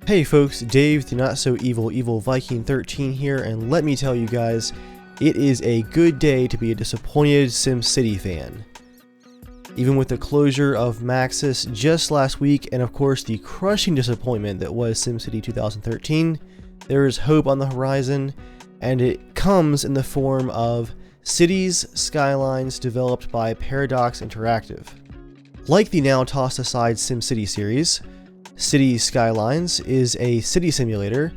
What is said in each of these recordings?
Hey folks, Dave, the not so evil Viking 13 here, and let me tell you guys, it is a good day to be a disappointed SimCity fan. Even with the closure of Maxis just last week, and of course the crushing disappointment that was SimCity 2013, there is hope on the horizon, and it comes in the form of Cities Skylines developed by Paradox Interactive. Like the now tossed aside SimCity series, Cities Skylines is a city simulator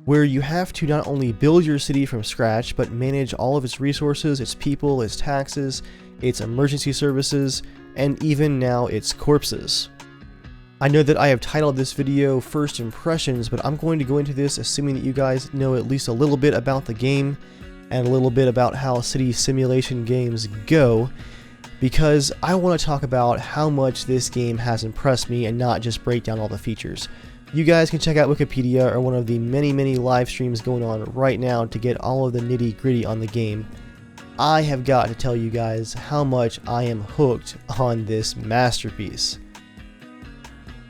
where you have to not only build your city from scratch, but manage all of its resources, its people, its taxes, its emergency services, and even now its corpses. I know that I have titled this video First Impressions, but I'm going to go into this assuming that you guys know at least a little bit about the game and a little bit about how city simulation games go, because I want to talk about how much this game has impressed me and not just break down all the features. You guys can check out Wikipedia or one of the many live streams going on right now to get all of the nitty gritty on the game. I have got to tell you guys how much I am hooked on this masterpiece.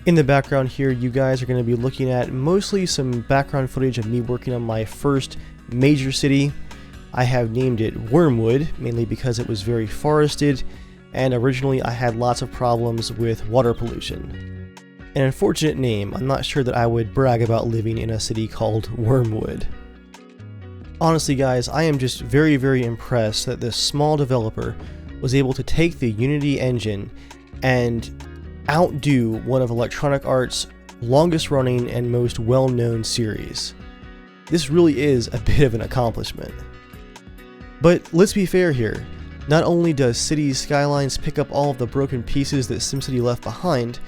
In the background here, you guys are going to be looking at mostly some background footage of me working on my first major city. I have named it Wormwood, mainly because it was very forested, and originally I had lots of problems with water pollution. An unfortunate name. I'm not sure that I would brag about living in a city called Wormwood. Honestly guys, I am just very impressed that this small developer was able to take the Unity engine and outdo one of Electronic Arts' longest running and most well-known series. This really is a bit of an accomplishment. But let's be fair here, not only does Cities Skylines pick up all of the broken pieces that SimCity left behind,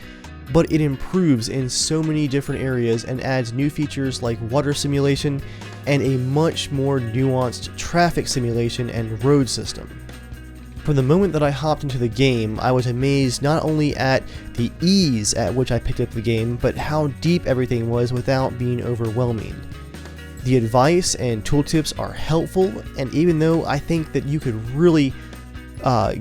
but it improves in so many different areas and adds new features like water simulation and a much more nuanced traffic simulation and road system. From the moment that I hopped into the game, I was amazed not only at the ease at which I picked up the game, but how deep everything was without being overwhelming. The advice and tooltips are helpful, and even though I think that you could really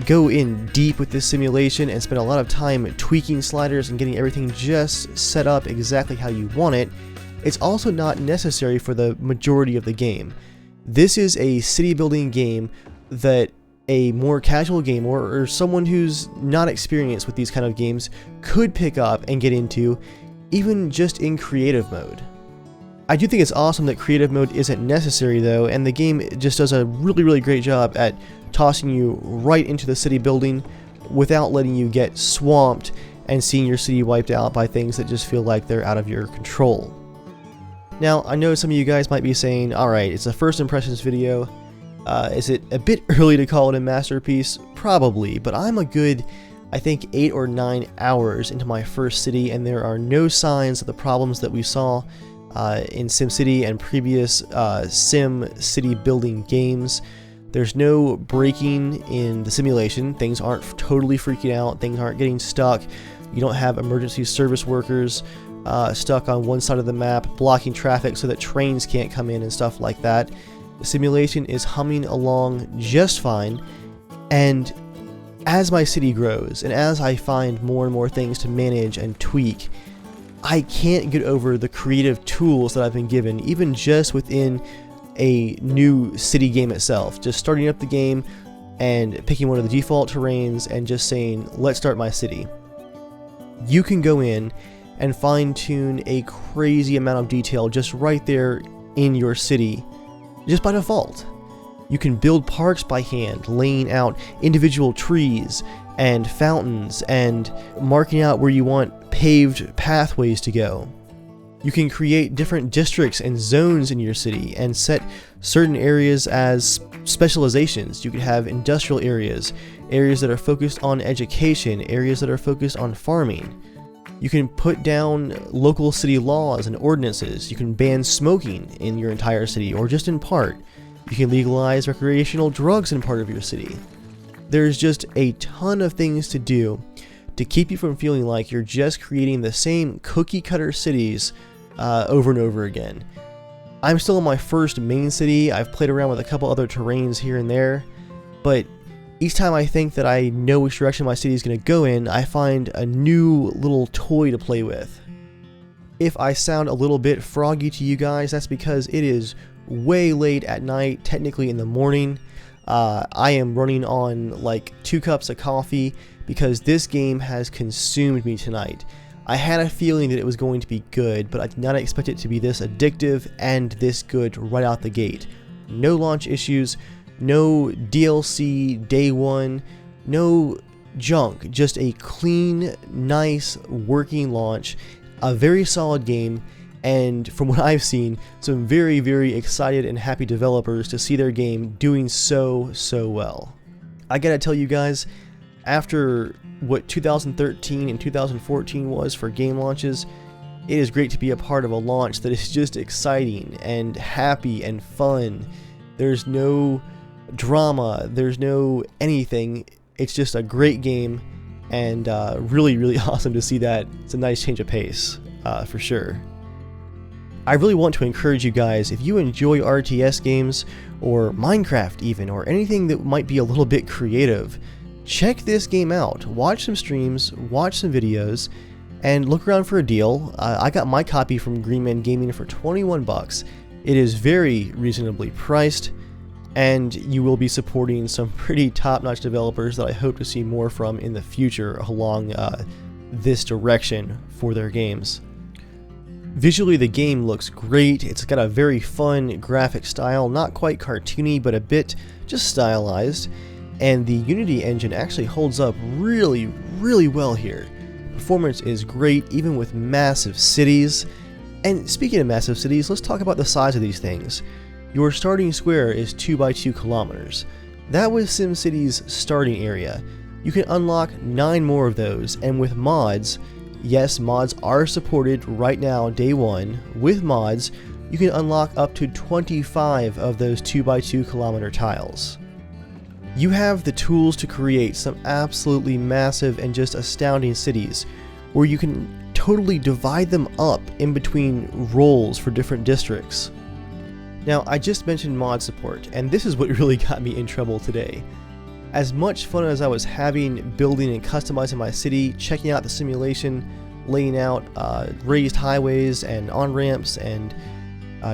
go in deep with this simulation and spend a lot of time tweaking sliders and getting everything just set up exactly how you want it, it's also not necessary for the majority of the game. This is a city building game that a more casual gamer or someone who's not experienced with these kind of games could pick up and get into, even just in creative mode. I do think it's awesome that creative mode isn't necessary though, and the game just does a really great job at tossing you right into the city building without letting you get swamped and seeing your city wiped out by things that just feel like they're out of your control. Now, I know some of you guys might be saying, alright, it's a first impressions video, is it a bit early to call it a masterpiece? Probably, but I'm a good, I think 8 or 9 hours into my first city, and there are no signs of the problems that we saw in SimCity and previous Sim city building games. There's no breaking in the simulation. Things aren't totally freaking out. Things aren't getting stuck. You don't have emergency service workers stuck on one side of the map blocking traffic so that trains can't come in and stuff like that. The simulation is humming along just fine, and as my city grows and as I find more and more things to manage and tweak, I can't get over the creative tools that I've been given, even just within a new city game itself. Just starting up the game and picking one of the default terrains and just saying, let's start my city. You can go in and fine-tune a crazy amount of detail just right there in your city, just by default. You can build parks by hand, laying out individual trees and fountains and marking out where you want paved pathways to go. You can create different districts and zones in your city and set certain areas as specializations. You could have industrial areas, areas that are focused on education, areas that are focused on farming. You can put down local city laws and ordinances. You can ban smoking in your entire city or just in part. You can legalize recreational drugs in part of your city. There's just a ton of things to do to keep you from feeling like you're just creating the same cookie cutter cities over and over again. I'm still in my first main city. I've played around with a couple other terrains here and there, but each time I think that I know which direction my city is going to go in, I find a new little toy to play with. If I sound a little bit froggy to you guys, that's because it is way late at night, technically in the morning. I am running on like 2 cups of coffee because this game has consumed me tonight. I had a feeling that it was going to be good, but I did not expect it to be this addictive and this good right out the gate. No launch issues, no DLC day one, no junk, just a clean, nice, working launch, a very solid game, and from what I've seen, some very, very excited and happy developers to see their game doing so well. I gotta tell you guys, after what 2013 and 2014 was for game launches, it is great to be a part of a launch that is just exciting and happy and fun. There's no drama, there's no anything. It's just a great game, and really, really awesome to see that. It's a nice change of pace, for sure. I really want to encourage you guys, if you enjoy RTS games, or Minecraft even, or anything that might be a little bit creative, check this game out. Watch some streams, watch some videos, and look around for a deal. I got my copy from Green Man Gaming for 21 bucks. It is very reasonably priced, and you will be supporting some pretty top-notch developers that I hope to see more from in the future along this direction for their games. Visually, the game looks great. It's got a very fun graphic style, not quite cartoony, but a bit just stylized. And the Unity engine actually holds up really, really well here. Performance is great, even with massive cities. And speaking of massive cities, let's talk about the size of these things. Your starting square is 2 by 2 kilometers. That was SimCity's starting area. You can unlock 9 more of those, and with mods, yes, mods are supported right now, day one. With mods, you can unlock up to 25 of those 2 by 2 kilometer tiles. You have the tools to create some absolutely massive and just astounding cities, where you can totally divide them up in between roles for different districts. Now, I just mentioned mod support, and this is what really got me in trouble today. As much fun as I was having building and customizing my city, checking out the simulation, laying out raised highways and on-ramps, and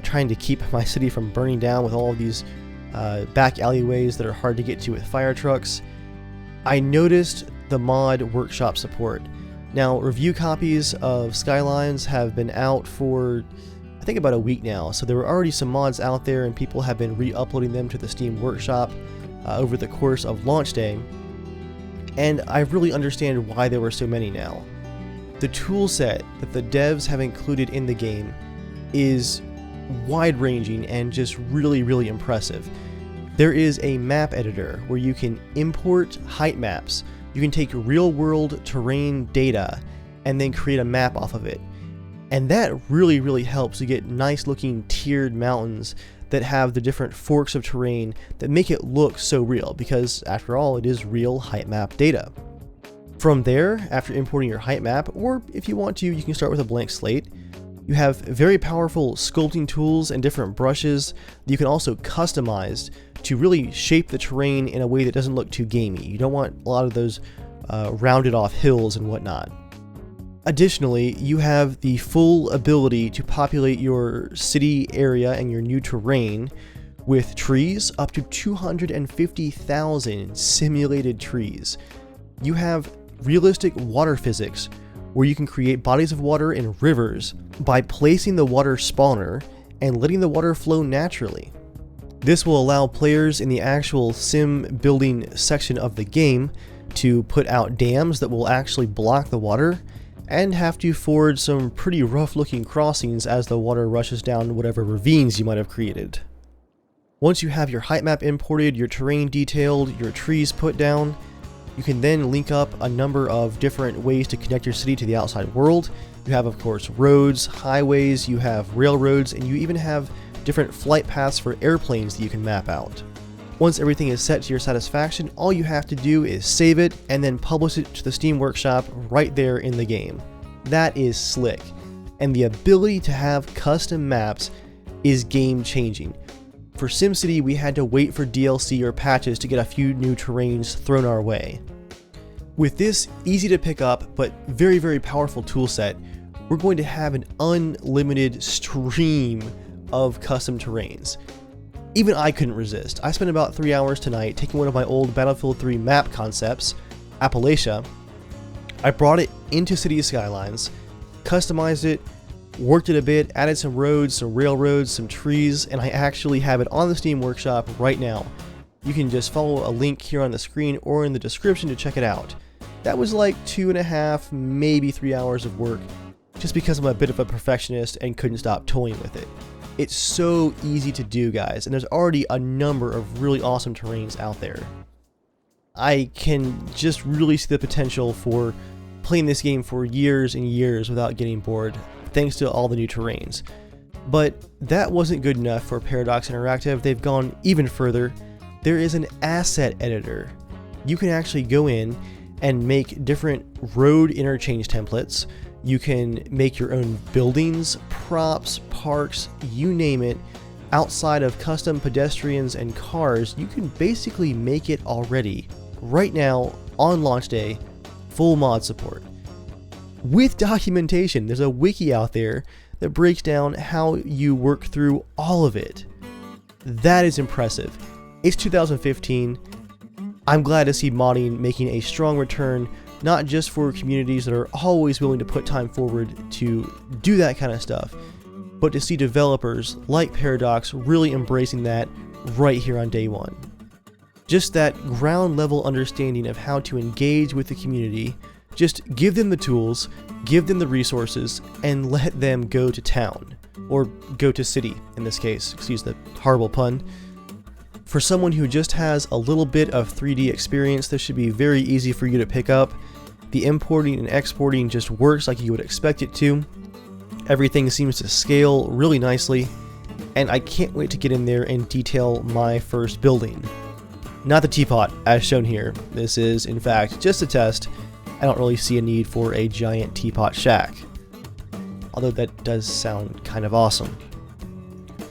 trying to keep my city from burning down with all of these back alleyways that are hard to get to with fire trucks, I noticed the mod workshop support. Now, review copies of Skylines have been out for I think about a week now, so there were already some mods out there and people have been re-uploading them to the Steam Workshop over the course of launch day, and I really understand why there were so many now. The tool set that the devs have included in the game is wide-ranging and just really, really impressive. There is a map editor where you can import height maps. You can take real-world terrain data and then create a map off of it. And that really, really helps to get nice-looking tiered mountains that have the different forks of terrain that make it look so real, because after all, it is real height map data. From there, after importing your height map, or if you want to, you can start with a blank slate. You have very powerful sculpting tools and different brushes that you can also customize to really shape the terrain in a way that doesn't look too gamey. You don't want a lot of those rounded off hills and whatnot. Additionally, you have the full ability to populate your city area and your new terrain with trees, up to 250,000 simulated trees. You have realistic water physics, where you can create bodies of water in rivers by placing the water spawner and letting the water flow naturally. This will allow players in the actual sim building section of the game to put out dams that will actually block the water, and have to ford some pretty rough looking crossings as the water rushes down whatever ravines you might have created. Once you have your height map imported, your terrain detailed, your trees put down, you can then link up a number of different ways to connect your city to the outside world. You have, of course, roads, highways, you have railroads, and you even have different flight paths for airplanes that you can map out. Once everything is set to your satisfaction, all you have to do is save it and then publish it to the Steam Workshop right there in the game. That is slick, and the ability to have custom maps is game changing. For SimCity, we had to wait for DLC or patches to get a few new terrains thrown our way. With this easy to pick up but very, very powerful toolset, we're going to have an unlimited stream of custom terrains. Even I couldn't resist. I spent about 3 hours tonight taking one of my old Battlefield 3 map concepts, Appalachia. I brought it into City Skylines, customized it, worked it a bit, added some roads, some railroads, some trees, and I actually have it on the Steam Workshop right now. You can just follow a link here on the screen or in the description to check it out. That was like 2.5, maybe 3 hours of work, just because I'm a bit of a perfectionist and couldn't stop toying with it. It's so easy to do, guys, and there's already a number of really awesome terrains out there. I can just really see the potential for playing this game for years and years without getting bored, thanks to all the new terrains. But that wasn't good enough for Paradox Interactive. They've gone even further. There is an asset editor. You can actually go in and make different road interchange templates. You can make your own buildings, props, parks, you name it. Outside of custom pedestrians and cars, you can basically make it already. Right now, on launch day, full mod support. With documentation, there's a wiki out there that breaks down how you work through all of it. That is impressive. It's 2015. I'm glad to see modding making a strong return, not just for communities that are always willing to put time forward to do that kind of stuff, but to see developers like Paradox really embracing that right here on day one. Just that ground level understanding of how to engage with the community. Just give them the tools, give them the resources, and let them go to town. Or go to city, in this case. Excuse the horrible pun. For someone who just has a little bit of 3D experience, this should be very easy for you to pick up. The importing and exporting just works like you would expect it to. Everything seems to scale really nicely, and I can't wait to get in there and detail my first building. Not the teapot, as shown here. This is, in fact, just a test. I don't really see a need for a giant teapot shack. Although that does sound kind of awesome.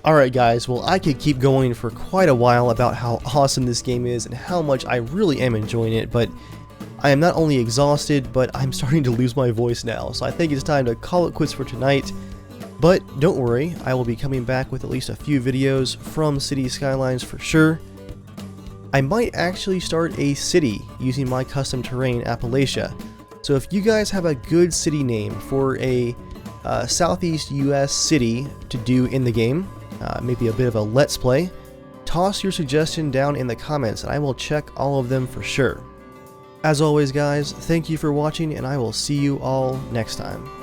Alright guys, well I could keep going for quite a while about how awesome this game is and how much I really am enjoying it, but I am not only exhausted, but I'm starting to lose my voice now, so I think it's time to call it quits for tonight. But don't worry, I will be coming back with at least a few videos from City Skylines for sure. I might actually start a city using my custom terrain, Appalachia. So if you guys have a good city name for a Southeast US city to do in the game, maybe a bit of a let's play, toss your suggestion down in the comments and I will check all of them for sure. As always guys, thank you for watching and I will see you all next time.